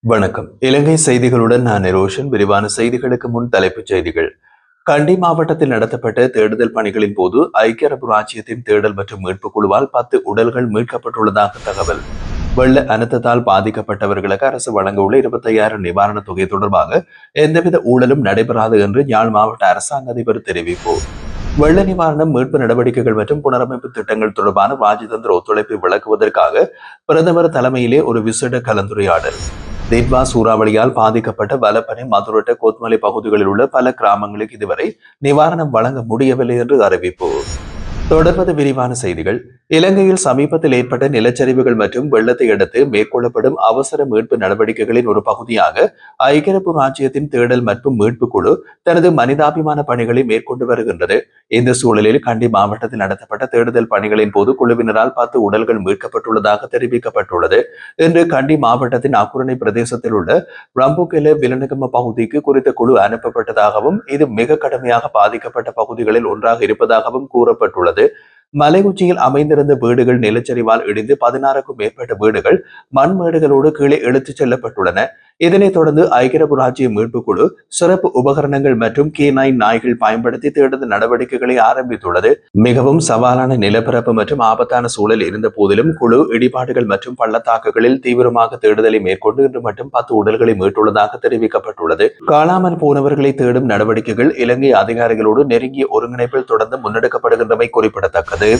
வணக்கம். இலங்கை செய்திகளுடன் நான் நிரோஷன். விரிவான செய்திகளுக்கு முன் தலைப்புச் செய்திகள். கண்டி மாவட்டத்தில் நடத்தப்பட்ட தேடுதல் பணிகளின் போது ஐக்கிய அரபு ராச்சியத்தின் தேடல் மற்றும் மீட்புக் குழுவால் 10 உடல்கள் மீட்கப்பட்டுள்ளதாக தகவல். வெள்ள அனர்த்தத்தால் பாதிக்கப்பட்டவர்களுக்கு அரசு வழங்க உள்ள 25,000 நிவாரணத் தொகை தொடர்பாக எந்தவித ஊழலும் நடைபெறாது என்று யாழ் மாவட்ட அரசாங்க அதிபர் தெரிவிப்பு. வெள்ள நிவாரணம், மீட்பு நடவடிக்கைகள் மற்றும் புனரமைப்பு திட்டங்கள் தொடர்பான ராஜதந்திர ஒத்துழைப்பை விளக்குவதற்காக பிரதமர் தலைமையிலே ஒரு விசேட கலந்துரையாடல். திட்வா சூறாவளியால் பாதிக்கப்பட்ட வலப்பனை, மதுரட்ட, கோத்மலை பகுதிகளில் உள்ள பல கிராமங்களுக்கு இதுவரை நிவாரணம் வழங்க முடியவில்லை என்று அறிவிப்பு. தொடர்வது விரிவான செய்திகள். இலங்கையில் சமீபத்தில் ஏற்பட்ட நிலச்சரிவுகள் மற்றும் வெள்ளத்தை அடுத்து மேற்கொள்ளப்படும் அவசர மீட்பு நடவடிக்கைகளின் ஒரு பகுதியாக ஐக்கிய அரபு ராச்சியத்தின் தேடல் மற்றும் மீட்பு குழு தனது மனிதாபிமான பணிகளை மேற்கொண்டு வருகின்றது. இந்த சூழலில் கண்டி மாவட்டத்தில் நடத்தப்பட்ட தேடுதல் பணிகளின் போது குழுவினரால் 10 உடல்கள் மீட்கப்பட்டுள்ளதாக தெரிவிக்கப்பட்டுள்ளது. இன்று கண்டி மாவட்டத்தின் அக்குரணை பிரதேசத்தில் உள்ள ரம்புகெல விலனகம பகுதிக்கு குறித்த குழு அனுப்பப்பட்டதாகவும் இது மிக கடுமையாக பாதிக்கப்பட்ட பகுதிகளில் ஒன்றாக இருப்பதாகவும் கூறப்பட்டுள்ளது. மலை உச்சியில் அமைந்திருந்த வீடுகள் நிலச்சரிவால் இடிந்து 16க்கும் மேற்பட்ட வீடுகள் மண்மேடுகளோடு கீழே இழுத்துச் செல்லப்பட்டுள்ளன. இதனைத் தொடர்ந்து ஐக்கிய அரபு ராச்சிய மீட்புக் குழு சிறப்பு உபகரணங்கள் மற்றும் K9 நாய்கள் பயன்படுத்தி தேடுதல் நடவடிக்கைகளை ஆரம்பித்துள்ளது. மிகவும் சவாலான நிலப்பரப்பு மற்றும் ஆபத்தான சூழல் இருந்த போதிலும் குழு இடிபாடுகள் மற்றும் பள்ளத்தாக்குகளில் தீவிரமாக தேடுதலை மேற்கொண்டு இன்று மட்டும் 10 உடல்களை மீட்டுள்ளதாக தெரிவிக்கப்பட்டுள்ளது. காணாமல் போனவர்களை தேடும் நடவடிக்கைகள் இலங்கை அதிகாரிகளோடு நெருங்கிய ஒருங்கிணைப்பில் தொடர்ந்து முன்னெடுக்கப்படுகின்றமை குறிப்பிடத்தக்கது.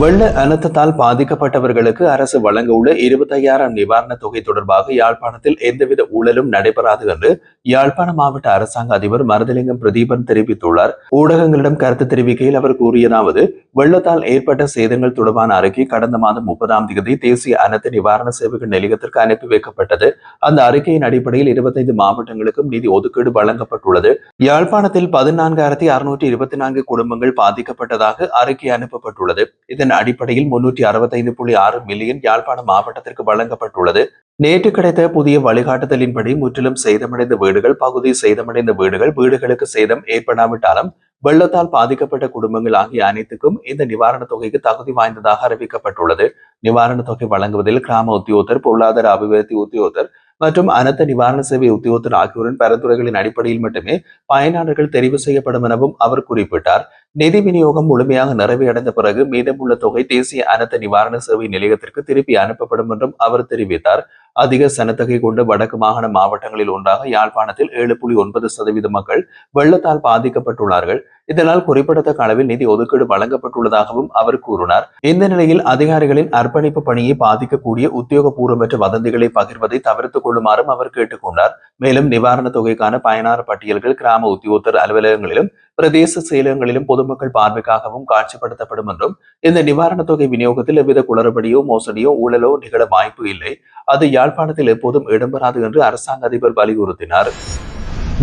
வெள்ள அனர்த்தத்தால் பாதிக்கப்பட்டவர்களுக்கு அரசு வழங்க உள்ள 25,000 நிவாரணத் தொகை தொடர்பாக யாழ்ப்பாணத்தில் எந்தவித ஊழலும் நடைபெறாது என்று யாழ்ப்பாண மாவட்ட அரசாங்க அதிபர் மருதலிங்கம் பிரதீபன் தெரிவித்துள்ளார். ஊடகங்களிடம் கருத்து தெரிவிக்கையில் அவர் கூறியதாவது, வெள்ளத்தால் ஏற்பட்ட சேதங்கள் தொடர்பான அறிக்கை கடந்த மாதம் 30ஆம் தேதி தேசிய அனர்த்த நிவாரண சேவைகள் நிலையத்திற்கு அனுப்பி வைக்கப்பட்டது. அந்த அறிக்கையின் அடிப்படையில் 25 மாவட்டங்களுக்கும் நிதி ஒதுக்கீடு வழங்கப்பட்டுள்ளது. யாழ்ப்பாணத்தில் 14,624 குடும்பங்கள் பாதிக்கப்பட்டதாக அறிக்கை அனுப்பப்பட்டுள்ளது. இதன் அடிப்படையில் 365.6 மில்லியன் யாழ்ப்பாண மாவட்டத்திற்கு வழங்கப்பட்டுள்ளது. நேற்று கிடைத்த புதிய வழிகாட்டுதலின்படி முற்றிலும் சேதமடைந்த வீடுகள், பகுதி சேதமடைந்த வீடுகள், வீடுகளுக்கு சேதம் ஏற்படாவிட்டாலும் வெள்ளத்தால் பாதிக்கப்பட்ட குடும்பங்கள் ஆகிய அனைத்துக்கும் இந்த நிவாரணத் தொகைக்கு தகுதி வாய்ந்ததாக அறிவிக்கப்பட்டுள்ளது. நிவாரணத் தொகை வழங்குவதில் கிராம உத்தியோகத்தர், பொருளாதார அபிவிருத்தி உத்தியோகத்தர் மற்றும் அனர்த்த நிவாரண சேவை உத்தியோகத்தர் ஆகியோரின் பரிந்துரைகளின் அடிப்படையில் மட்டுமே பயனாளர்கள் தெரிவு செய்யப்படும் எனவும் அவர் குறிப்பிட்டார். நிதி விநியோகம் முழுமையாக நிறைவடைந்த பிறகு மீதமுள்ள தொகை தேசிய அனர்த்த நிவாரண சேவை நிலையத்திற்கு திருப்பி அனுப்பப்படும் என்றும் அவர் தெரிவித்தார். அதிக சனத்தொகை கொண்ட வடக்கு மாகாண மாவட்டங்களில் ஒன்றாக யாழ்ப்பாணத்தில் 7.9% மக்கள் வெள்ளத்தால் பாதிக்கப்பட்டுள்ளார்கள். இதனால் குறிப்பிடத்தக்க அளவில் நிதி ஒதுக்கீடு வழங்கப்பட்டுள்ளதாகவும் அவர் கூறினார். இந்த நிலையில் அதிகாரிகளின் அர்ப்பணிப்பு பணியை பாதிக்கக்கூடிய உத்தியோகபூர்வமற்ற வதந்திகளை பகிர்வதை தவிர்த்துக் கொள்ளுமாறும் அவர் கேட்டுக்கொண்டார். மேலும் நிவாரணத் தொகைக்கான பயனாளர் பட்டியல்கள் கிராம உத்தியோகத்தர் அலுவலகங்களிலும் பிரதேச செயலகங்களிலும் பொதுமக்கள் பார்வைக்காகவும் காட்சிப்படுத்தப்படும் என்றும் இந்த நிவாரணத் தொகை விநியோகத்தில் எவ்வித குளறுபடியோ, மோசடியோ, ஊழலோ நிகழ வாய்ப்பு இல்லை. அது யாழ்ப்பாணத்தில் எப்போதும் இடம்பெறாது என்று அரசாங்க அதிபர் வலியுறுத்தினார்.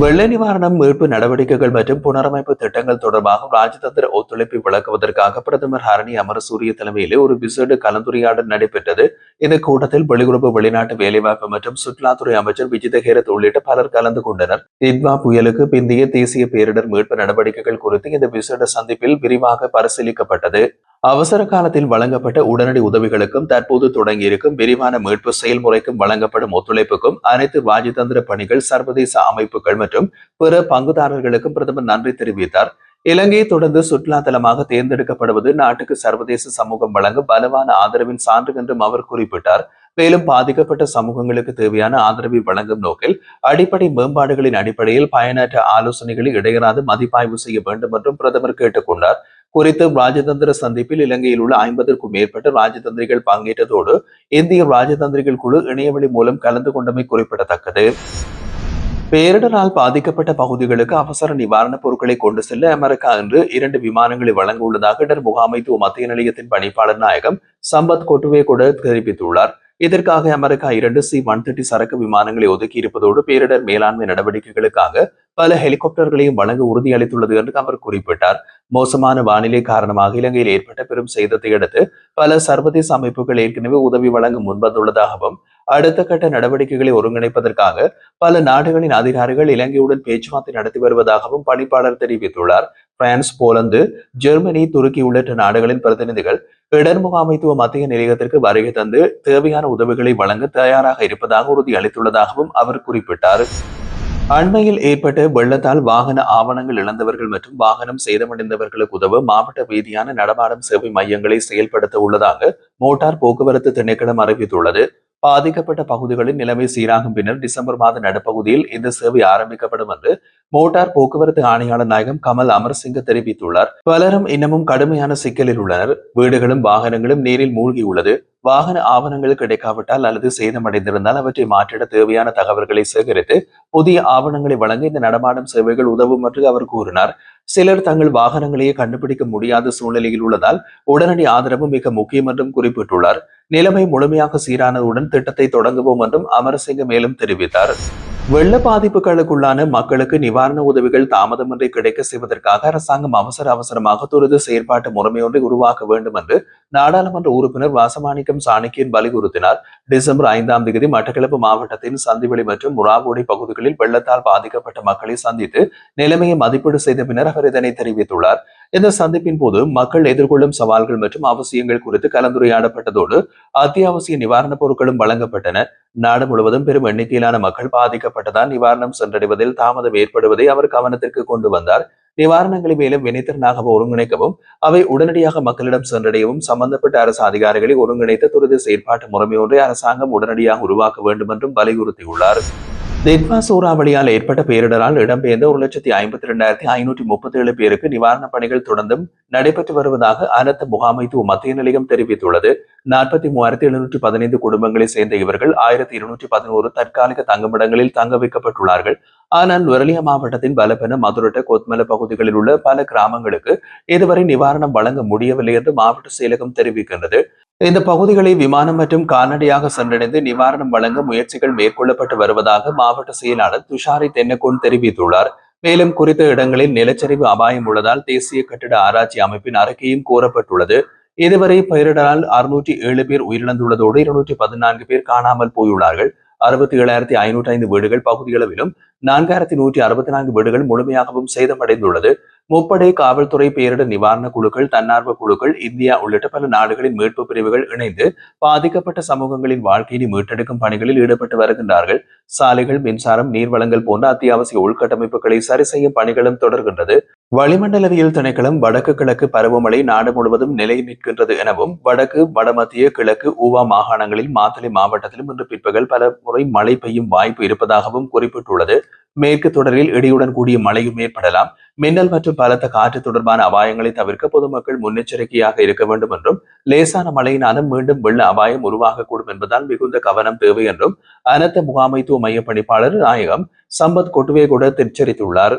வெள்ள நிவாரணம், மீட்பு நடவடிக்கைகள் மற்றும் புனரமைப்பு திட்டங்கள் தொடர்பாக ராஜதந்திர ஒத்துழைப்பை விளக்குவதற்காக பிரதமர் ஹரணி அமரசூரிய தலைமையிலே ஒரு விசேட கலந்துரையாடல் நடைபெற்றது. இந்த கூட்டத்தில் வெளியுறவு, வெளிநாட்டு வேலைவாய்ப்பு மற்றும் சுற்றுலாத்துறை அமைச்சர் விஜித ஹேரத் உள்ளிட்ட பலர் கலந்து கொண்டனர். திட்வா புயலுக்கு பிந்தைய தேசிய பேரிடர் மீட்பு நடவடிக்கைகள் குறித்து இந்த விசேட சந்திப்பில் விரிவாக பரிசீலிக்கப்பட்டது. அவசர காலத்தில் வழங்கப்பட்ட உடனடி உதவிகளுக்கும் தற்போது தொடங்கியிருக்கும் விரிவான மீட்பு செயல்முறைக்கும் வழங்கப்படும் ஒத்துழைப்புக்கும் அனைத்து ராஜதந்திர பணிகள், சர்வதேச அமைப்புகள் மற்றும் பிற பங்குதாரர்களுக்கும் பிரதமர் நன்றி தெரிவித்தார். இலங்கையை தொடர்ந்து சுற்றுலா தலமாக தேர்ந்தெடுக்கப்படுவது நாட்டுக்கு சர்வதேச சமூகம் வழங்கும் வலுவான ஆதரவின் சான்று என்றும் அவர் குறிப்பிட்டார். மேலும் பாதிக்கப்பட்ட சமூகங்களுக்கு தேவையான ஆதரவை வழங்கும் நோக்கில் அடிப்படை மேம்பாடுகளின் அடிப்படையில் பயனற்ற ஆலோசனைகளை இடையராது மதிப்பாய்வு செய்ய வேண்டும் என்றும் பிரதமர் கேட்டுக்கொண்டார். குறித்து ராஜதந்திர சந்திப்பில் இலங்கையில் உள்ள 50க்கும் மேற்பட்ட ராஜதந்திரிகள் பங்கேற்றதோடு இந்திய ராஜதந்திரிகள் குழு இணையவழி மூலம் கலந்து கொண்டமை குறிப்பிடத்தக்கது. பேரிடரால் பாதிக்கப்பட்ட பகுதிகளுக்கு அவசர நிவாரணப் பொருட்களை கொண்டு செல்ல அமெரிக்கா இன்று 2 விமானங்களை வழங்க உள்ளதாக இடர் முகாமைத்துவ மத்திய நிலையத்தின் பணிப்பாளர் நாயகம் சம்பத் கொட்டுவே கூட தெரிவித்துள்ளார். இதற்காக அமெரிக்கா 2 C-130 சரக்கு விமானங்களை ஒதுக்கி இருப்பதோடு பேரிடர் மேலாண்மை நடவடிக்கைகளுக்காக பல ஹெலிகாப்டர்களையும் வழங்க உறுதியளித்துள்ளது என்று அவர் குறிப்பிட்டார். மோசமான வானிலை காரணமாக இலங்கையில் ஏற்பட்ட பெரும் சேதத்தை அடுத்து பல சர்வதேச அமைப்புகள் ஏற்கனவே உதவி வழங்க முன்வந்துள்ளதாகவும் அடுத்த கட்ட நடவடிக்கைகளை ஒருங்கிணைப்பதற்காக பல நாடுகளின் அதிகாரிகள் இலங்கையுடன் பேச்சுவார்த்தை நடத்தி வருவதாகவும் பணிப்பாளர் தெரிவித்துள்ளார். பிரான்ஸ், போலந்து, ஜெர்மனி, துருக்கி உள்ளிட்ட நாடுகளின் பிரதிநிதிகள் இடர் முகாமைத்துவ மத்திய நிலையத்திற்கு வருகை தந்து தேவையான உதவிகளை வழங்க தயாராக இருப்பதாக உறுதியளித்துள்ளதாகவும் அவர் குறிப்பிட்டார். அண்மையில் ஏற்பட்ட வெள்ளத்தால் வாகன ஆவணங்கள் இழந்தவர்கள் மற்றும் வாகனம் சேதமடைந்தவர்களுக்கு உதவ மாவட்ட ரீதியான நடமாடும் சேவை மையங்களை செயல்படுத்த உள்ளதாக மோட்டார் போக்குவரத்து திணைக்களம் அறிவித்துள்ளது. பாதிக்கப்பட்ட பகுதிகளில் நிலைமை சீராகும் பின்னர் டிசம்பர் மாத நடுப்பகுதியில் இந்த சேவை ஆரம்பிக்கப்படும் என்று மோட்டார் போக்குவரத்து ஆணையாளர் நாயகம் கமல் அமர்சிங்க தெரிவித்துள்ளார். பலரும் இன்னமும் கடுமையான சிக்கலில் உள்ளனர். வீடுகளும் வாகனங்களும் நீரில் மூழ்கியுள்ளது. வாகன ஆவணங்கள் கிடைக்காவிட்டால் அல்லது சேதமடைந்திருந்தால் அவற்றை மாற்றிட தேவையான தகவல்களை சேகரித்து புதிய ஆவணங்களை வழங்க இந்த நடமாடும் சேவைகள் உதவும் என்று அவர் கூறினார். சிலர் தங்கள் வாகனங்களையே கண்டுபிடிக்க முடியாத சூழ்நிலையில் உள்ளதால் உடனடி ஆதரவு மிக முக்கியம் என்றும் குறிப்பிட்டுள்ளார். நிலைமை முழுமையாக சீரானதுடன் திட்டத்தை தொடங்குவோம் என்றும் அமரசிங்க மேலும் தெரிவித்தார். வெள்ள பாதிப்புகளுக்குள்ளான மக்களுக்கு நிவாரண உதவிகள் தாமதமின்றி கிடைக்க செய்வதற்காக அரசாங்கம் அவசரமாக துரித செயற்பாட்டு முறைமையொன்றை உருவாக்க வேண்டும் என்று நாடாளுமன்ற உறுப்பினர் வாசமாணிக்கம் சாணக்கியன் வலியுறுத்தினார். டிசம்பர் 5ஆம் தேதி மட்டக்களப்பு மாவட்டத்தின் சந்திவெளி மற்றும் முராகோடி பகுதிகளில் வெள்ளத்தால் பாதிக்கப்பட்ட மக்களை சந்தித்து நிலைமையை மதிப்பீடு செய்த பின்னர் அவர் இதனை தெரிவித்துள்ளார். இந்த சந்திப்பின் போது மக்கள் எதிர்கொள்ளும் சவால்கள் மற்றும் அவசியங்கள் குறித்து கலந்துரையாடப்பட்டதோடு அத்தியாவசிய நிவாரணப் பொருட்களும் வழங்கப்பட்டன. நாடு முழுவதும் பெரும் எண்ணிக்கையிலான மக்கள் பாதிக்கப்பட்டதால் நிவாரணம் சென்றடைவதில் தாமதம் ஏற்படுவதை அவர் கவனத்திற்கு கொண்டு வந்தார். நிவாரணங்களை மேலும் வினைத்திறனாக ஒருங்கிணைக்கவும் அவை உடனடியாக மக்களிடம் சென்றடையவும் சம்பந்தப்பட்ட அரசு அதிகாரிகளை ஒருங்கிணைத்த துரித செயற்பாட்டு முறைமை ஒன்றை அரசாங்கம் உடனடியாக உருவாக்க வேண்டும் என்றும் வலியுறுத்தியுள்ளார். திட்வா சூறாவளியால் ஏற்பட்ட பேரிடரால் இடம்பெயர்ந்த 1,52,537 பேருக்கு நிவாரணப் பணிகள் தொடர்ந்தும் நடைபெற்று வருவதாக அனர்த்த முகாமைத்துவ மத்திய நிலையம் தெரிவித்துள்ளது. 43,715 குடும்பங்களை சேர்ந்த இவர்கள் 1,211 தற்காலிக தங்குமிடங்களில் தங்க வைக்கப்பட்டுள்ளார்கள். ஆனால் நுவரெலியா மாவட்டத்தின் பலப்பென மதுரட்ட கொத்மல பகுதிகளில் உள்ள பல கிராமங்களுக்கு இதுவரை நிவாரணம் வழங்க முடியவில்லை என்று மாவட்ட செயலகம் தெரிவிக்கின்றது. இந்த பகுதிகளை விமானம் மற்றும் கால்நடையாக சென்றடைந்து நிவாரணம் வழங்க முயற்சிகள் மேற்கொள்ளப்பட்டு வருவதாக மாவட்ட செயலாளர் துஷாரி தென்னகோன் தெரிவித்துள்ளார். மேலும் குறித்த இடங்களில் நிலச்சரிவு அபாயம் உள்ளதால் தேசிய கட்டிட ஆராய்ச்சி அமைப்பின் அறிக்கையும் கோரப்பட்டுள்ளது. இதுவரை பேரிடரால் 607 பேர் உயிரிழந்துள்ளதோடு 214 பேர் காணாமல் போயுள்ளார்கள். 67,505 வீடுகள் பகுதியளவிலும் 4,164 வீடுகள் முழுமையாகவும் சேதமடைந்துள்ளது. முப்படை காவல்துறை, பேரிடர் நிவாரண குழுக்கள், தன்னார்வ குழுக்கள், இந்தியா உள்ளிட்ட பல நாடுகளின் மீட்பு பிரிவுகள் இணைந்து பாதிக்கப்பட்ட சமூகங்களின் வாழ்க்கையை மீட்டெடுக்கும் பணிகளில் ஈடுபட்டு வருகின்றார்கள். சாலைகள், மின்சாரம், நீர்வளங்கள் போன்ற அத்தியாவசிய உள்கட்டமைப்புகளை சரி செய்யும் பணிகளும் தொடர்கின்றது. வளிமண்டலவியல் திணைக்களம் வடக்கு கிழக்கு பருவமழை நாடு முழுவதும் நிலை நிற்கின்றது எனவும் வடக்கு, வடமத்திய, கிழக்கு, ஊவா மாகாணங்களில் மாத்தளை மாவட்டத்திலும் இன்று பிற்பகல் பல முறை மழை பெய்யும் வாய்ப்பு இருப்பதாகவும் குறிப்பிட்டுள்ளது. மேற்கு தொடரில் இடியுடன் கூடிய மழையும் ஏற்படலாம். மின்னல் மற்றும் பலத்த காற்று தொடர்பான அபாயங்களை தவிர்க்க பொதுமக்கள் முன்னெச்சரிக்கையாக இருக்க வேண்டும் என்றும் லேசான மழையினாலும் மீண்டும் வெள்ள அபாயம் உருவாகக்கூடும் என்பதால் மிகுந்த கவனம் தேவை என்றும் அனர்த்த முகாமைத்துவ மைய பணிப்பாளர் நாயகம் சம்பத் கொட்டுவே கூட எச்சரித்துள்ளார்.